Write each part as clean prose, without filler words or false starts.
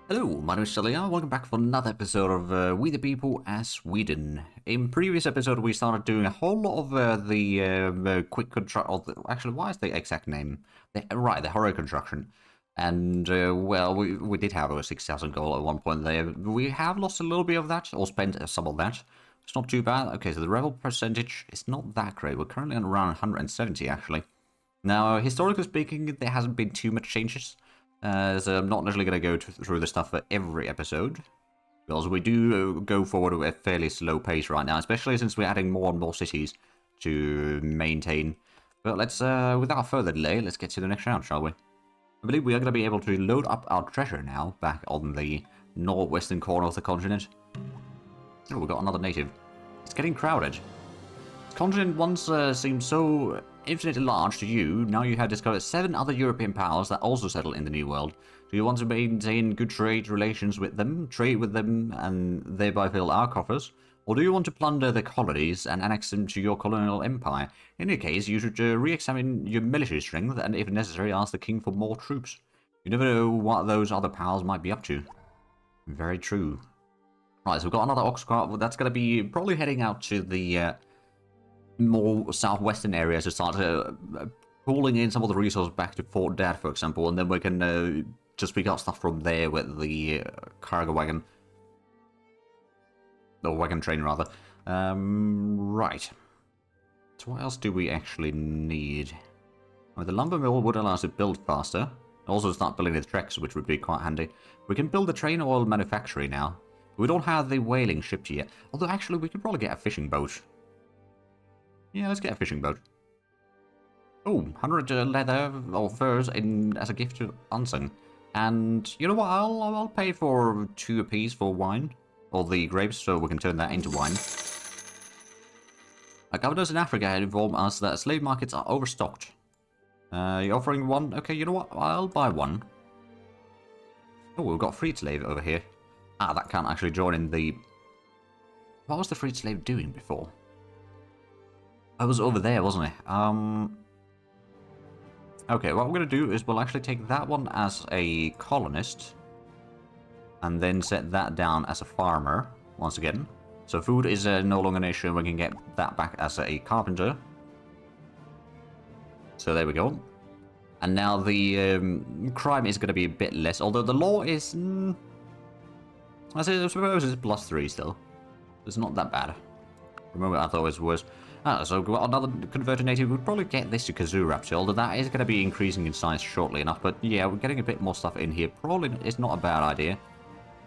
Hello, my name is Zhatelier. Welcome back for another episode of We the People as Sweden. In previous episode, we started doing a whole lot of the quick construction. Actually, why is the exact name? The horror construction. And well, we did have a 6,000 goal at one point there. We have lost a little bit of that, or spent some of that. It's not too bad. Okay, so the rebel percentage is not that great. We're currently on around 170 actually. Now, historically speaking, there hasn't been too much changes. So I'm not necessarily going to go through the stuff for every episode, because we do go forward at a fairly slow pace right now, especially since we're adding more and more cities to maintain. But let's, without further delay, let's get to the next round, shall we? I believe we are going to be able to load up our treasure now, back on the northwestern corner of the continent. Oh, we've got another native. It's getting crowded. This continent once seemed so infinitely large to you. Now you have discovered 7 other European powers that also settle in the New World. Do you want to maintain good trade relations with them, trade with them, and thereby fill our coffers? Or do you want to plunder the colonies and annex them to your colonial empire? In any case, you should re-examine your military strength and, if necessary, ask the king for more troops. You never know what those other powers might be up to. Very true. Right, so we've got another ox cart. That's going to be probably heading out to the more southwestern areas to start pulling in some of the resources back to Fort Dad, for example, and then we can just pick up stuff from there with the cargo wagon. Or wagon train, rather. Right. So what else do we actually need? Well, the lumber mill would allow us to build faster. Also start building the tracks, which would be quite handy. We can build the train oil manufactory now. We don't have the whaling ship yet. Although, actually, we could probably get a fishing boat. Yeah, let's get a fishing boat. Oh, 100 leather or furs as a gift to Unsung. And you know what? I'll pay for 2 apiece for wine. Or the grapes, so we can turn that into wine. Governors in Africa had informed us that slave markets are overstocked. You're offering one? Okay, you know what? I'll buy one. Oh, we've got freed slave over here. Ah, that can't actually join in the... What was the freed slave doing before? I was over there, wasn't it? Okay, what we're going to do is we'll actually take that one as a colonist. And then set that down as a farmer, once again. So food is no longer an issue, we can get that back as a carpenter. So there we go. And now the crime is going to be a bit less, although the law is... I suppose it's +3 still. It's not that bad. Remember, I thought it was worse. So we've got another converted native. We'll probably get this to Kazoo Raptor, although that is going to be increasing in size shortly enough. But yeah, we're getting a bit more stuff in here. Probably it's not a bad idea.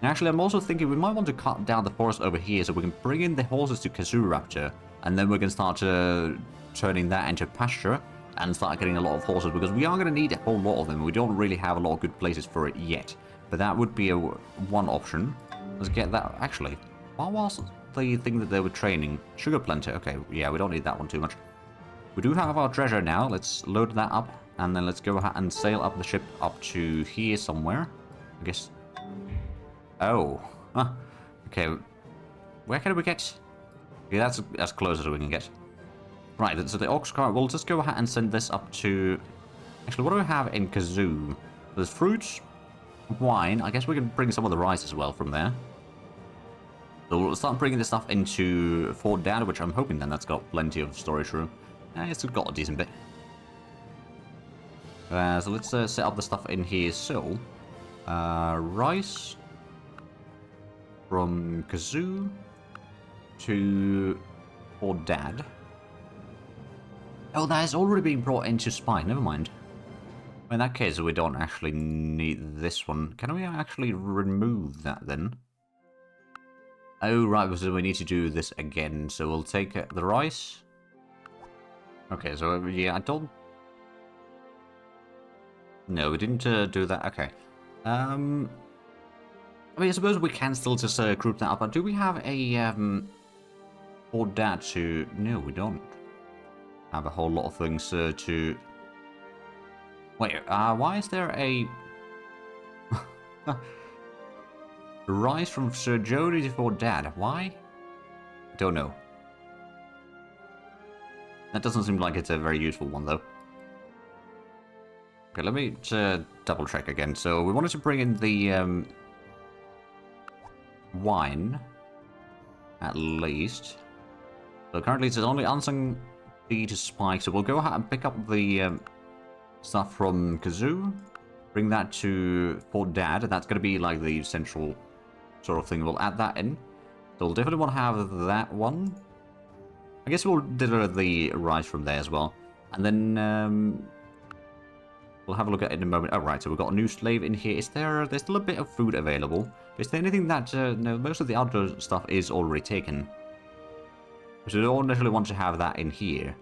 And actually, I'm also thinking we might want to cut down the forest over here so we can bring in the horses to Kazoo Raptor. And then we can start turning that into pasture and start getting a lot of horses, because we are going to need a whole lot of them. We don't really have a lot of good places for it yet. But that would be one option. Let's get that. Actually, what was the thing that they were training? Sugar planter. Okay, yeah, we don't need that one too much. We do have our treasure now. Let's load that up, and then let's go ahead and sail up the ship up to here somewhere. I guess. Oh. Huh. Okay. Where can we get? Yeah, that's as close as we can get. Right, so the ox cart, we'll just go ahead and send this up to... Actually, what do we have in Kazoo? There's fruits, wine. I guess we can bring some of the rice as well from there. So we'll start bringing this stuff into Fort Dad, which I'm hoping then that's got plenty of storage room. It's got a decent bit. So let's set up the stuff in here. So, rice from Kazoo to Fort Dad. Oh, that is already being brought into Spy. Never mind. In that case, we don't actually need this one. Can we actually remove that then? Oh, right, because we need to do this again. So we'll take the rice. Okay, so yeah, I don't... No, we didn't do that. Okay. I mean, I suppose we can still just group that up. But do we have a... for that to... No, we don't have a whole lot of things to... Wait, why is there a... Rise from Sir Jody to Fort Dad? Why? Don't know. That doesn't seem like it's a very useful one, though. Okay, let me double check again. So we wanted to bring in the wine, at least. So currently it's only answering D to Spike, so we'll go ahead and pick up the stuff from Kazoo, bring that to Fort Dad, and that's going to be like the central sort of thing. We'll add that in. So we'll definitely want to have that one. I guess we'll deliver the rice from there as well. And then we'll have a look at it in a moment. Oh, right, so we've got a new slave in here. There's still a bit of food available. Is there anything that, no, most of the outdoor stuff is already taken. So we don't necessarily want to have that in here.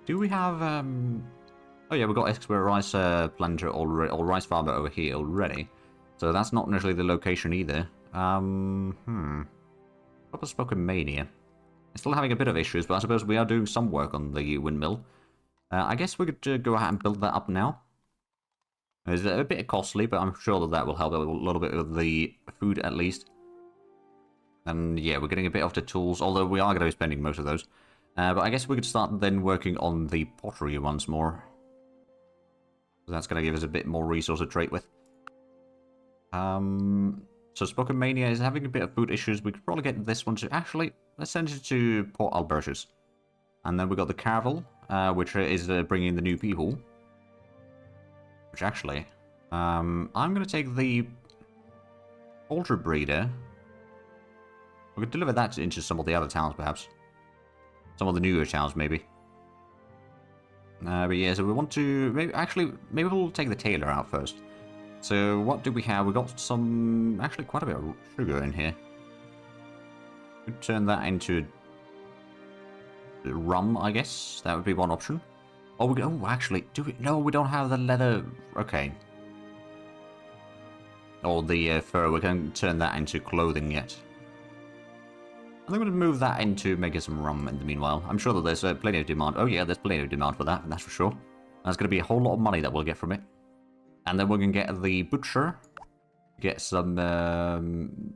Do we have, oh yeah, we've got expert rice planter already, or rice farmer over here already. So that's not necessarily the location either. Proper spoken mania. I'm still having a bit of issues, but I suppose we are doing some work on the windmill. I guess we could go ahead and build that up now. It's a bit costly, but I'm sure that will help a little bit with the food at least. And yeah, we're getting a bit off the tools, although we are going to be spending most of those. But I guess we could start then working on the pottery once more. That's going to give us a bit more resource to trade with. So Spoken Mania is having a bit of food issues. We could probably get this one to... Actually, let's send it to Port Albertus. And then we got the Caravel, which is bringing the new people. Which actually... I'm going to take the Ultra Breeder. We could deliver that into some of the other towns, perhaps. Some of the newer towns, maybe. But yeah, so we want to... Maybe we'll take the tailor out first. So what do we have? We got some... Actually, quite a bit of sugar in here. We could turn that into rum, I guess. That would be one option. Oh, actually, do we... No, we don't have the leather... Okay. Or the fur. We can turn that into clothing yet. I'm going to move that into making some rum in the meanwhile. I'm sure that there's plenty of demand. Oh yeah, there's plenty of demand for that, that's for sure. There's going to be a whole lot of money that we'll get from it. And then we're going to get the butcher. Get some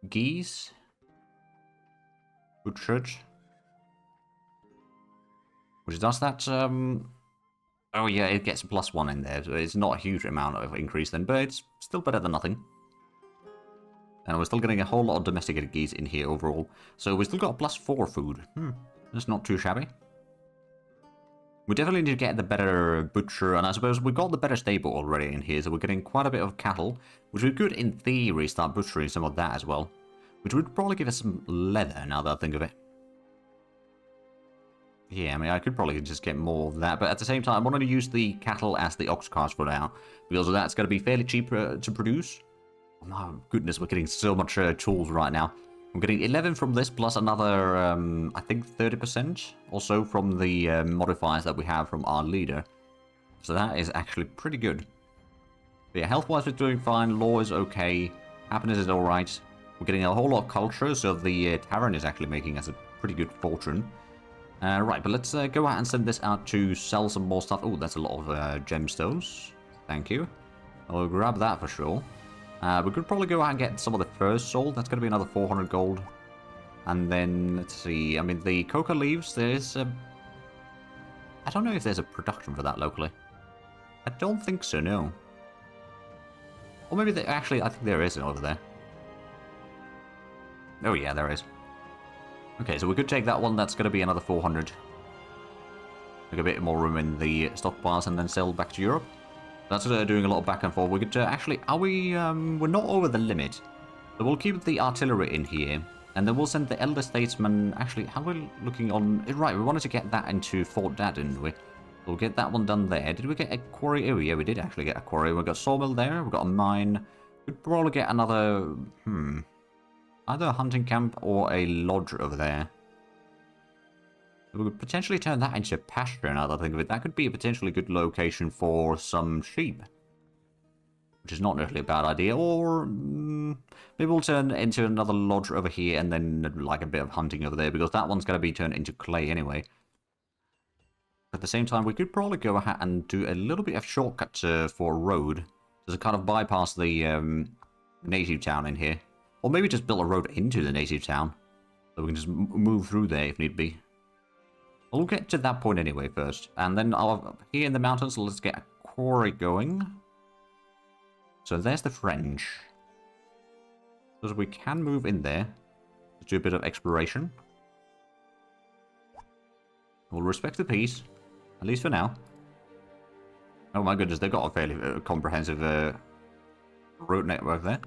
geese. Butchered. Which does that, oh yeah, it gets +1 in there. So it's not a huge amount of increase then, but it's still better than nothing. And we're still getting a whole lot of domesticated geese in here overall. So we still got +4 food. That's not too shabby. We definitely need to get the better butcher, and I suppose we got the better stable already in here, so we're getting quite a bit of cattle, which we could, in theory, start butchering some of that as well. Which would probably give us some leather, now that I think of it. Yeah, I mean, I could probably just get more of that, but at the same time, I want to use the cattle as the ox carts for now, because that's going to be fairly cheap to produce. Oh my goodness, we're getting so much tools right now. I'm getting 11 from this, plus another, I think 30% or so from the modifiers that we have from our leader. So that is actually pretty good. But yeah, health-wise we're doing fine, law is okay, happiness is alright. We're getting a whole lot of culture, so the tavern is actually making us a pretty good fortune. Right, but let's go out and send this out to sell some more stuff. Oh, that's a lot of gemstones. Thank you. I'll grab that for sure. We could probably go out and get some of the furs sold. That's going to be another 400 gold. And then, let's see. I mean, the coca leaves, there's a... I don't know if there's a production for that locally. I don't think so, no. Or maybe actually, I think there is over there. Oh yeah, there is. Okay, so we could take that one. That's going to be another 400. Make a bit more room in the stockpiles and then sell back to Europe. That's doing a lot of back and forth. We could actually, we're not over the limit. So we'll keep the artillery in here. And then we'll send the Elder Statesman. Actually, how are we looking on? Right, we wanted to get that into Fort Dad, didn't we? We'll get that one done there. Did we get a quarry? Oh, yeah, we did actually get a quarry. We've got a sawmill there. We've got a mine. We'd probably get another, either a hunting camp or a lodge over there. We could potentially turn that into pasture now that I think of it. That could be a potentially good location for some sheep. Which is not necessarily a bad idea. Or maybe we'll turn it into another lodge over here and then like a bit of hunting over there. Because that one's going to be turned into clay anyway. At the same time, we could probably go ahead and do a little bit of shortcut for a road. Just to kind of bypass the native town in here. Or maybe just build a road into the native town. So we can just move through there if need be. We'll get to that point anyway first. And then here in the mountains, let's get a quarry going. So there's the French. So we can move in there to do a bit of exploration. We'll respect the peace, at least for now. Oh my goodness, they've got a fairly comprehensive road network there.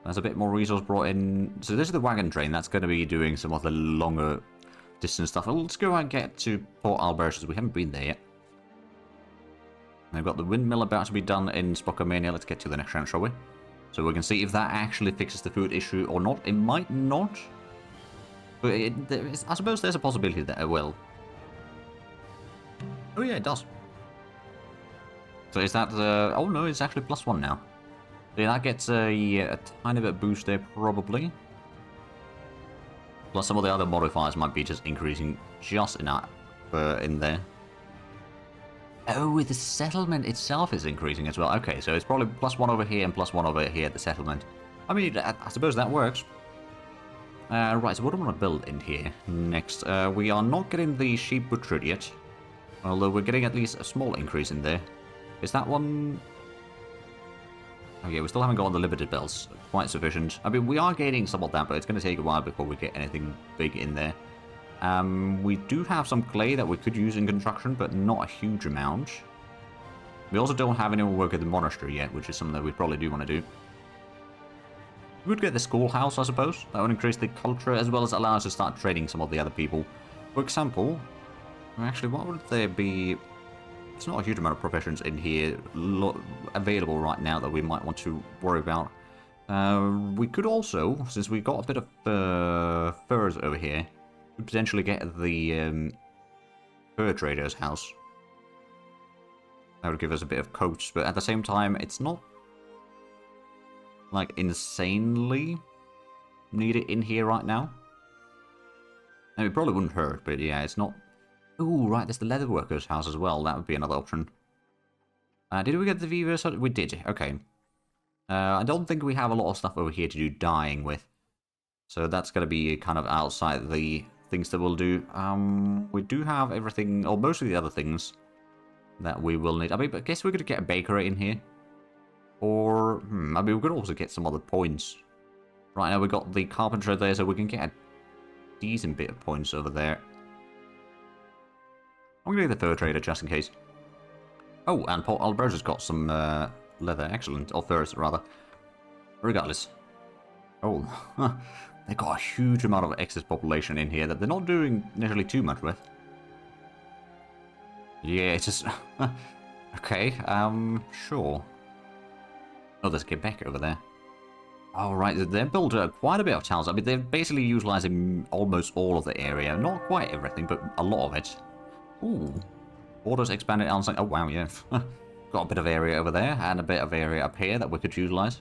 There's a bit more resource brought in. So this is the wagon train. That's going to be doing some of the longer distance stuff. Well, let's go and get to Port Albertus. We haven't been there yet. I've got the windmill about to be done in Spokomania. Let's get to the next round, shall we? So we can see if that actually fixes the food issue or not. It might not. But I suppose there's a possibility that it will. Oh yeah, it does. So is that... oh no, it's actually +1 now. So yeah, that gets a tiny bit boost there, probably. Plus some of the other modifiers might be just increasing just enough in there. Oh, the settlement itself is increasing as well. Okay, so it's probably +1 over here and +1 over here at the settlement. I mean, I suppose that works. Right, so what do I want to build in here next? We are not getting the sheep butchered yet. Although we're getting at least a small increase in there. Is that one... Oh yeah, we still haven't got on the limited belts. Quite sufficient. I mean, we are gaining some of that, but it's going to take a while before we get anything big in there. We do have some clay that we could use in construction, but not a huge amount. We also don't have anyone work at the monastery yet, which is something that we probably do want to do. We could get the schoolhouse, I suppose. That would increase the culture, as well as allow us to start trading some of the other people. For example, actually, what would there be... There's not a huge amount of professions in here available right now that we might want to worry about. We could also, since we've got a bit of furs over here, potentially get the fur trader's house. That would give us a bit of coats, but at the same time, it's not like insanely needed in here right now. And it probably wouldn't hurt, but yeah, it's not. Ooh, right, there's the leather worker's house as well. That would be another option. Did we get the Viva? We did. Okay. I don't think we have a lot of stuff over here to do dyeing with, so that's going to be kind of outside the things that we'll do. We do have everything, or most of the other things that we will need. I mean, I guess we could get a bakery in here. Or, I mean, we could also get some other points. Right now, we've got the carpenter there, so we can get a decent bit of points over there. I'm going to get the fur trader, just in case. Oh, and Port Alberta's got some leather. Excellent. Or furs, rather. Regardless. Oh, they've got a huge amount of excess population in here that they're not doing nearly too much with. Yeah, it's just... okay, sure. Oh, there's Quebec over there. Oh, right, they've built quite a bit of towns. I mean, they're basically utilizing almost all of the area. Not quite everything, but a lot of it. Ooh. Borders expanded outside. Oh, wow, yeah. Got a bit of area over there, and a bit of area up here that we could utilize.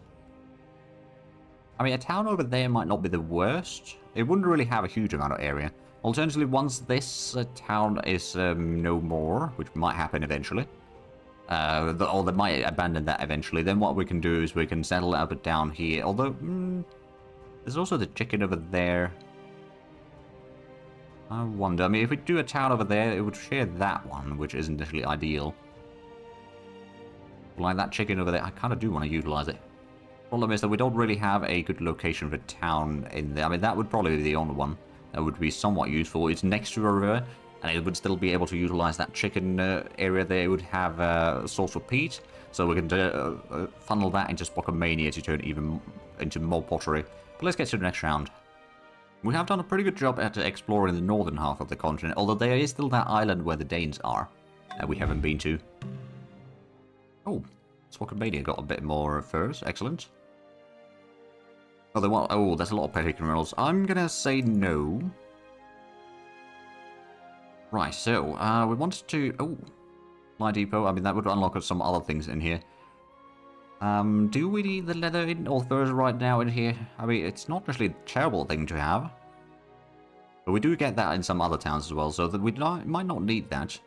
I mean, a town over there might not be the worst. It wouldn't really have a huge amount of area. Alternatively, once this town is no more, which might happen eventually, or they might abandon that eventually, then what we can do is we can settle a bit down here. Although, there's also the chicken over there. I wonder, I mean, if we do a town over there, it would share that one, which isn't necessarily ideal. Like that chicken over there, I kind of do want to utilize it. Problem is that we don't really have a good location for a town in there. I mean, that would probably be the only one that would be somewhat useful. It's next to a river, and it would still be able to utilize that chicken area there. It would have a source of peat, so we can funnel that into Spokomania to turn even into more pottery. But let's get to the next round. We have done a pretty good job at exploring the northern half of the continent, although there is still that island where the Danes are that we haven't been to. Oh, Spokomania got a bit more furs. Excellent. Oh, they want. Oh, there's a lot of petty criminals. I'm gonna say no. Right, so we wanted to. Oh, my depot. I mean, that would unlock some other things in here. Do we need the leather in or furs right now in here? I mean, it's not actually a terrible thing to have. But we do get that in some other towns as well, so that we might not need that.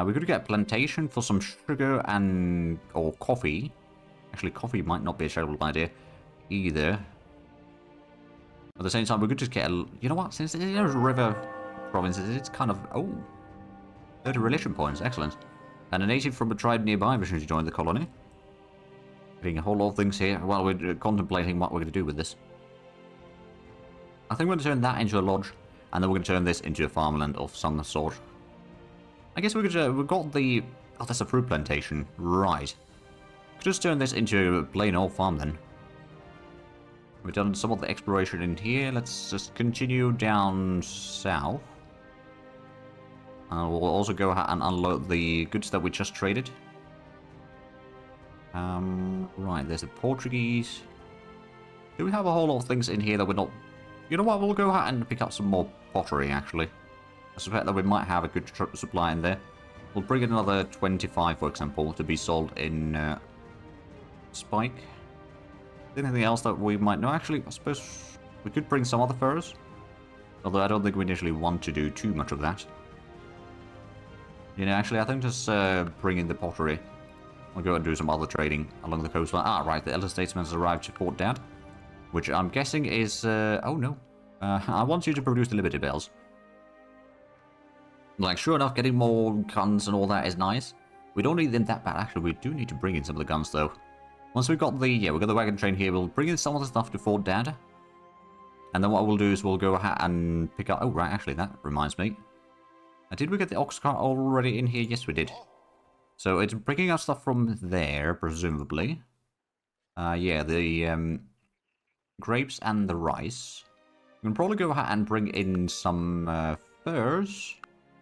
We could get plantation for some sugar and... or coffee. Actually, coffee might not be a terrible idea either. At the same time, we could just get a... You know what? Since there's river provinces, it's kind of... Oh. 30 religion points. Excellent. And a native from a tribe nearby wishing to join the colony. Getting a whole lot of things here while we're contemplating what we're going to do with this. I think we're going to turn that into a lodge, and then we're going to turn this into a farmland of some sort. I guess we've got the... Oh, that's a fruit plantation. Right. Could just turn this into a plain old farm then. We've done some of the exploration in here. Let's just continue down south. We'll also go ahead and unload the goods that we just traded. Right, there's the Portuguese. Do we have a whole lot of things in here that we're not... You know what, we'll go ahead and pick up some more pottery, actually. I suspect that we might have a good supply in there. We'll bring in another 25, for example, to be sold in Spike. Anything else that we might know? Actually, I suppose we could bring some other furs. Although I don't think we initially want to do too much of that. You know, actually, I think just bring in the pottery. We'll go and do some other trading along the coastline. Ah, right, the Elder Statesman has arrived to Port Dad. Which I'm guessing is... oh, no. I want you to produce the Liberty Bells. Like, sure enough, getting more guns and all that is nice. We don't need them that bad. Actually, we do need to bring in some of the guns, though. Once we've got the... Yeah, we've got the wagon train here. We'll bring in some of the stuff to Fort Dad. And then what we'll do is we'll go ahead and pick up... Oh, right, actually, that reminds me. Did we get the ox cart already in here? Yes, we did. So it's bringing out stuff from there, presumably. Yeah, the grapes and the rice. We can probably go ahead and bring in some furs.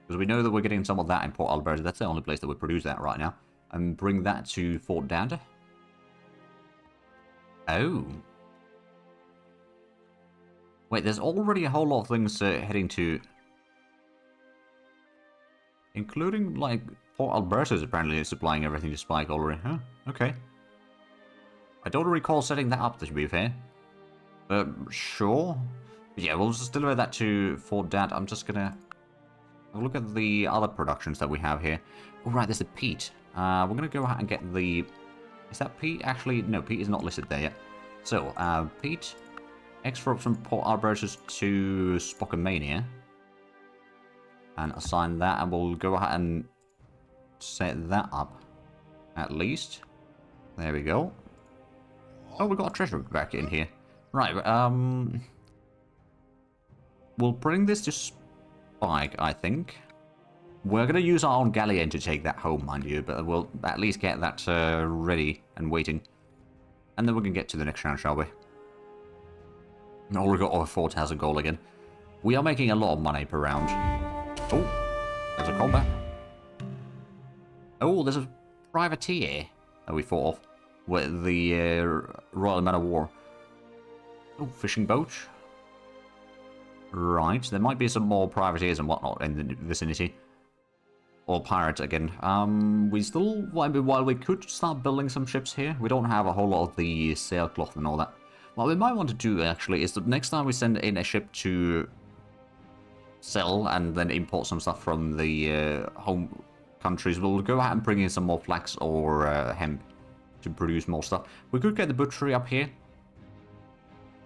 Because we know that we're getting some of that in Port Alberta. That's the only place that we produce that right now. And bring that to Fort Dad. Oh. Wait, there's already a whole lot of things heading to... Including, like, Port Alberta is apparently supplying everything to Spike already. Huh? Okay. I don't recall setting that up, to be fair. Sure. But yeah, we'll just deliver that to Fort Dad. I'm just gonna... have a look at the other productions that we have here. Oh, right, there's the peat. We're gonna go ahead and get the... Is that peat? Actually, no, peat is not listed there yet. So, peat. Export from Port Alberta to Spockamania. And assign that, and we'll go ahead and set that up. At least. There we go. Oh, we've got a treasure back in here. Right, we'll bring this to Spike, I think. We're going to use our own galleon to take that home, mind you, but we'll at least get that ready and waiting. And then we can get to the next round, shall we? Oh, we've got over 4,000 gold again. We are making a lot of money per round. Oh, there's a combat. Oh, there's a privateer that we fought off with the Royal Man of War. Oh, fishing boat. Right, there might be some more privateers and whatnot in the vicinity. Or pirates again. We still, while we could start building some ships here, we don't have a whole lot of the sailcloth and all that. What we might want to do, actually, is that next time we send in a ship to sell and then import some stuff from the home countries, we'll go out and bring in some more flax or hemp to produce more stuff. We could get the butchery up here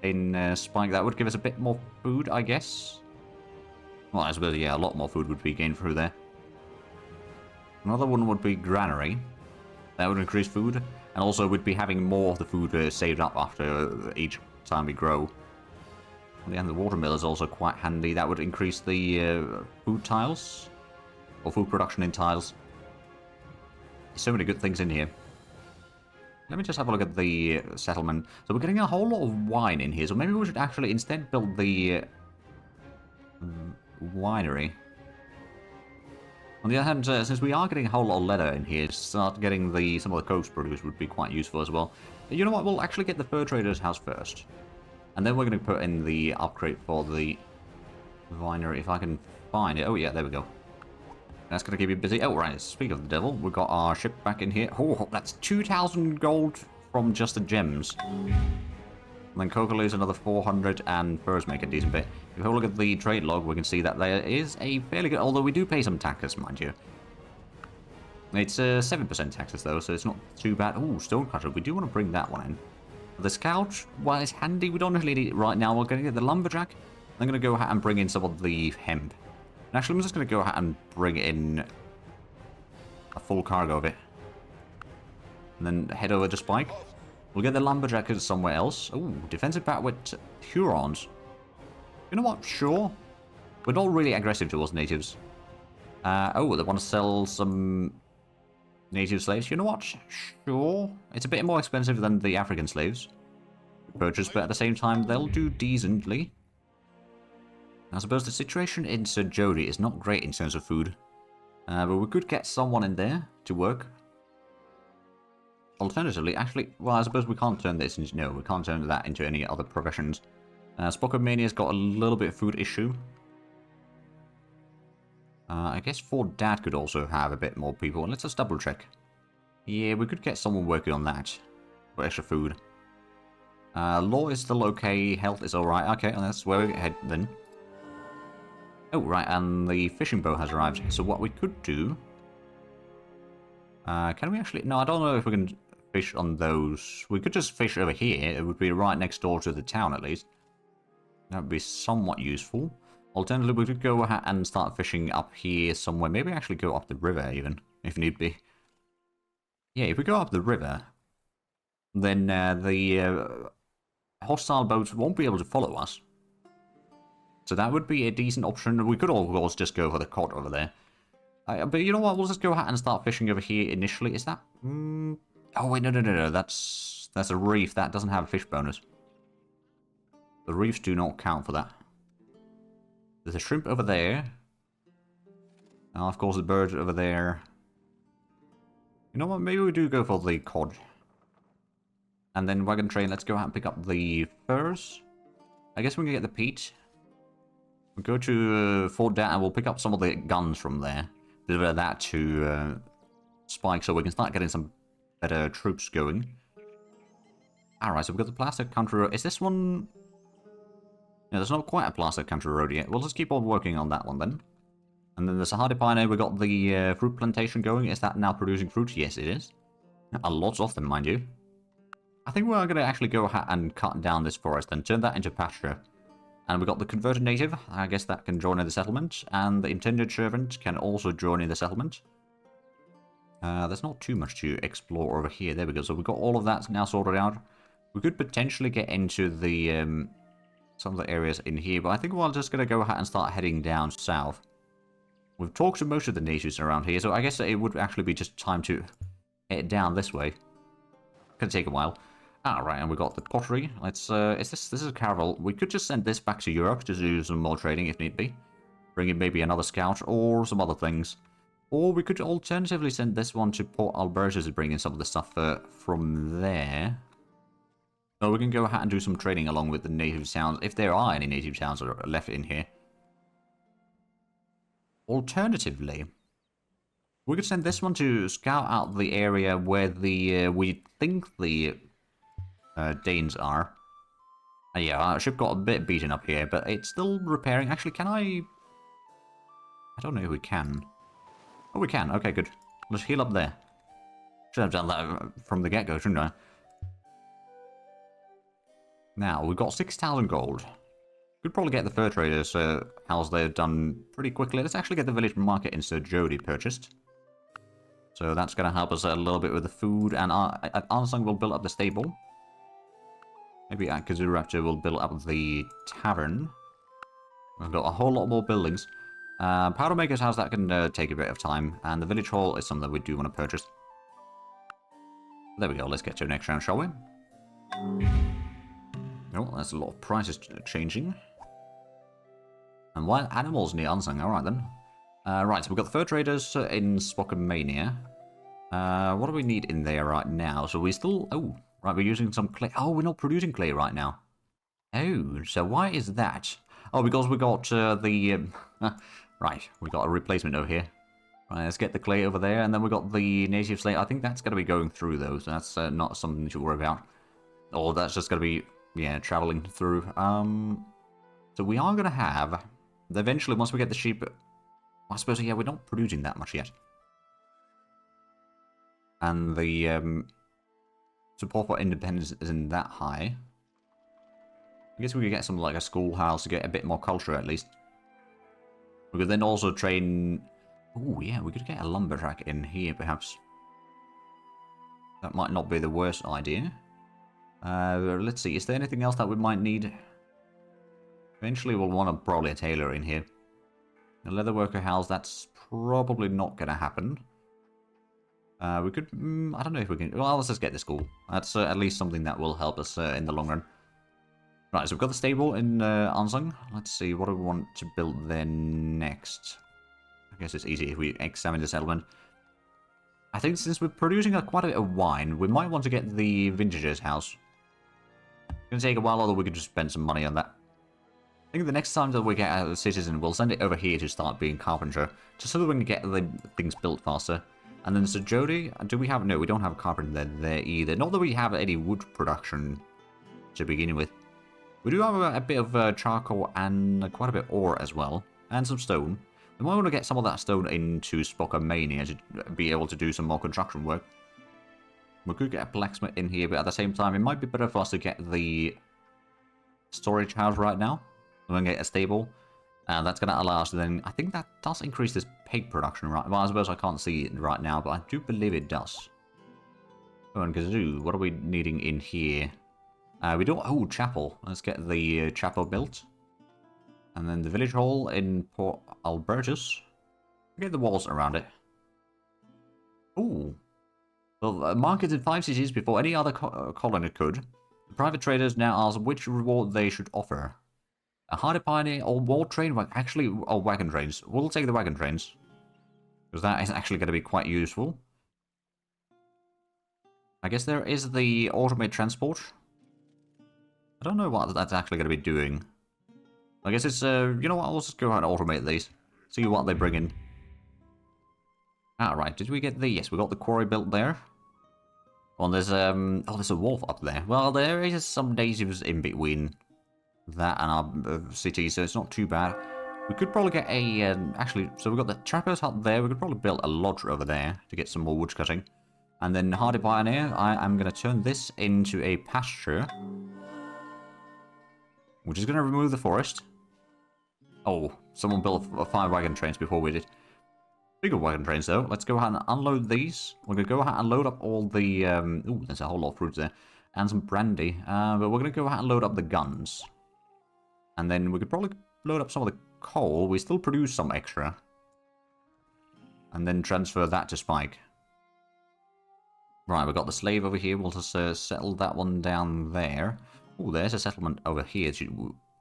in Spike. That would give us a bit more food, I guess. Well, I suppose, yeah, a lot more food would be gained through there. Another one would be granary. That would increase food, and also we'd be having more of the food saved up after each time we grow. And the watermill is also quite handy. That would increase the food tiles, or food production in tiles. There's so many good things in here. Let me just have a look at the settlement. So we're getting a whole lot of wine in here, so maybe we should actually instead build the winery. On the other hand, since we are getting a whole lot of leather in here, start getting some of the coast produce would be quite useful as well. You know what, we'll actually get the fur trader's house first. And then we're going to put in the upgrade for the winery, if I can find it. Oh yeah, there we go. That's going to keep you busy. Oh right, speak of the devil, we've got our ship back in here. Oh, that's 2,000 gold from just the gems. And then cocoa leaves another 400, and furs make a decent bit. If we look at the trade log, we can see that there is a fairly good, although we do pay some taxes, mind you. It's 7% taxes though, so it's not too bad. Oh, stonecutter, we do want to bring that one in. The scout, while it's handy, we don't really need it right now. We're going to get the lumberjack. I'm going to go ahead and bring in some of the hemp. And actually, I'm just going to go ahead and bring in a full cargo of it. And then head over to Spike. We'll get the lumberjackers somewhere else. Ooh, defensive bat with Hurons. You know what? Sure. We're not really aggressive towards natives. Oh, they want to sell some native slaves. You know what? Sure. It's a bit more expensive than the African slaves we purchased, but at the same time, they'll do decently. I suppose the situation in Sir Jody is not great in terms of food. But we could get someone in there to work. Alternatively, actually, well, I suppose we can't turn this into... No, we can't turn that into any other professions. Spocomania's got a little bit of food issue. I guess Fort Dad could also have a bit more people. Let's just double check. Yeah, we could get someone working on that. For extra food. Law is still okay. Health is alright. Okay, and that's where we head then. Oh, right, and the fishing boat has arrived. So what we could do... can we actually... No, I don't know if we can fish on those. We could just fish over here. It would be right next door to the town, at least. That would be somewhat useful. Alternatively, we could go ahead and start fishing up here somewhere. Maybe actually go up the river, even, if need be. Yeah, if we go up the river, then the hostile boats won't be able to follow us. So that would be a decent option. We could, of course, just go for the cod over there. But you know what? We'll just go ahead and start fishing over here initially. Is that... Oh, wait, no. That's a reef. That doesn't have a fish bonus. The reefs do not count for that. There's a shrimp over there. And of course, the bird over there. You know what? Maybe we do go for the cod. And then wagon train. Let's go ahead and pick up the furs. I guess we can get the peat. We'll go to Fort Dan and we'll pick up some of the guns from there. Deliver that to Spike so we can start getting some better troops going. Alright, so we've got the Plaster Country Road. Is this one... Yeah, there's not quite a Plaster Country Road yet. We'll just keep on working on that one then. And then the Sahadi Pioneer, we got the fruit plantation going. Is that now producing fruit? Yes, it is. A lot of them, mind you. I think we're going to actually go ahead and cut down this forest and turn that into pasture. And we got the converted native. I guess that can join in the settlement. And the intended servant can also join in the settlement. There's not too much to explore over here. There we go. So we've got all of that now sorted out. We could potentially get into the some of the areas in here. But I think we're just going to go ahead and start heading down south. We've talked to most of the natives around here. So I guess it would actually be just time to head down this way. Could take a while. Alright, and we got the pottery. Let's, this is a caravel. We could just send this back to Europe to do some more trading if need be. Bring in maybe another scout or some other things. Or we could alternatively send this one to Port Alberta to bring in some of the stuff from there. Or we can go ahead and do some trading along with the native towns, if there are any native towns that are left in here. Alternatively, we could send this one to scout out the area where the we think the Danes are. Yeah, our ship got a bit beaten up here, but it's still repairing. Actually, can I don't know if we can. Oh, we can. Okay, good. Let's heal up there. Should have done that from the get-go, shouldn't I? Now, we've got 6,000 gold. Could probably get the fur traders house there done pretty quickly. Let's actually get the village market in Sir Jody purchased. So that's going to help us a little bit with the food. And at Ansung will build up the stable. Maybe at Kazuraptor will build up the tavern. We've got a whole lot more buildings. Powdermaker's house, that can take a bit of time. And the village hall is something we do want to purchase. There we go. Let's get to the next round, shall we? Oh, that's a lot of prices changing. And wild animals near Ansung. Alright then. Right, so we've got the fur traders in Spocomania. What do we need in there right now? So we still... Oh, right, we're using some clay. Oh, we're not producing clay right now. Oh, so why is that? Oh, because we got the... right, we got a replacement over here. Right, let's get the clay over there, and then we got the native slate. I think that's going to be going through those. So that's not something to worry about. Or that's just going to be... Yeah, traveling through. So we are going to have... Eventually, once we get the sheep... I suppose, yeah, we're not producing that much yet. And the support for independence isn't that high. I guess we could get something like a schoolhouse to get a bit more culture, at least. We could then also train... Oh, yeah, we could get a lumberjack in here, perhaps. That might not be the worst idea. Let's see, is there anything else that we might need? Eventually we'll want probably a tailor in here. A leatherworker house, that's probably not going to happen. We could, I don't know if we can, well, let's just get this school. That's at least something that will help us in the long run. Right, so we've got the stable in Ansung. Let's see, what do we want to build there next? I guess it's easy if we examine the settlement. I think since we're producing quite a bit of wine, we might want to get the vintagers house. It's going to take a while, although we could just spend some money on that. I think the next time that we get a citizen, we'll send it over here to start being carpenter, just so that we can get the things built faster. And then Sir Jody, do we have, no, we don't have a carpenter there either. Not that we have any wood production to begin with. We do have a bit of charcoal and quite a bit of ore as well, and some stone. We might want to get some of that stone into Spokomania to be able to do some more construction work. We could get a blacksmith in here, but at the same time, it might be better for us to get the storage house right now. We're going to get a stable, and that's going to allow us to then, I think that does increase this pig production, right? Well, I suppose I can't see it right now, but I do believe it does. Oh, and Kazoo, what are we needing in here? We don't, oh, chapel. Let's get the chapel built. And then the village hall in Port Albertus. Get the walls around it. Ooh. Well, market in 5 cities before any other colony could. The private traders now ask which reward they should offer. A hardy pioneer or more train wagon. Actually, or wagon trains. We'll take the wagon trains. Because that is actually going to be quite useful. I guess there is the automated transport. I don't know what that's actually going to be doing. I guess it's, you know what, I'll just go ahead and automate these. See what they bring in. Alright, did we get the, yes, we got the quarry built there. Oh, there's, oh, there's a wolf up there. Well, there is some daisies in between that and our city, so it's not too bad. We could probably get a, actually, so we've got the trapper's hut there. We could probably build a lodge over there to get some more wood cutting. And then Hardy Pioneer, I am going to turn this into a pasture. Which is going to remove the forest. Oh, someone built 5 wagon trains before we did. Bigger wagon trains, though. Let's go ahead and unload these. We're going to go ahead and load up all the... ooh, there's a whole lot of fruits there. And some brandy. But we're going to go ahead and load up the guns. And then we could probably load up some of the coal. We still produce some extra. And then transfer that to Spike. Right, we've got the slave over here. We'll just settle that one down there. Oh, there's a settlement over here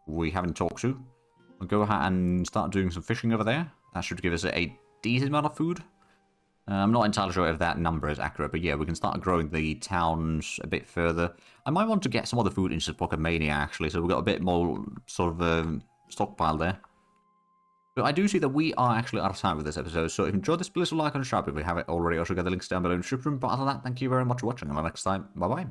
we haven't talked to. We'll go ahead and start doing some fishing over there. That should give us a decent amount of food. I'm not entirely sure if that number is accurate, but yeah, we can start growing the towns a bit further. I might want to get some of the food into Pokémania, actually, so we've got a bit more sort of stockpile there. But I do see that we are actually out of time with this episode, so if you enjoyed this, please like and subscribe if you haven't already. Also, get the links down below in the description. But other than that, thank you very much for watching. Until next time, bye-bye.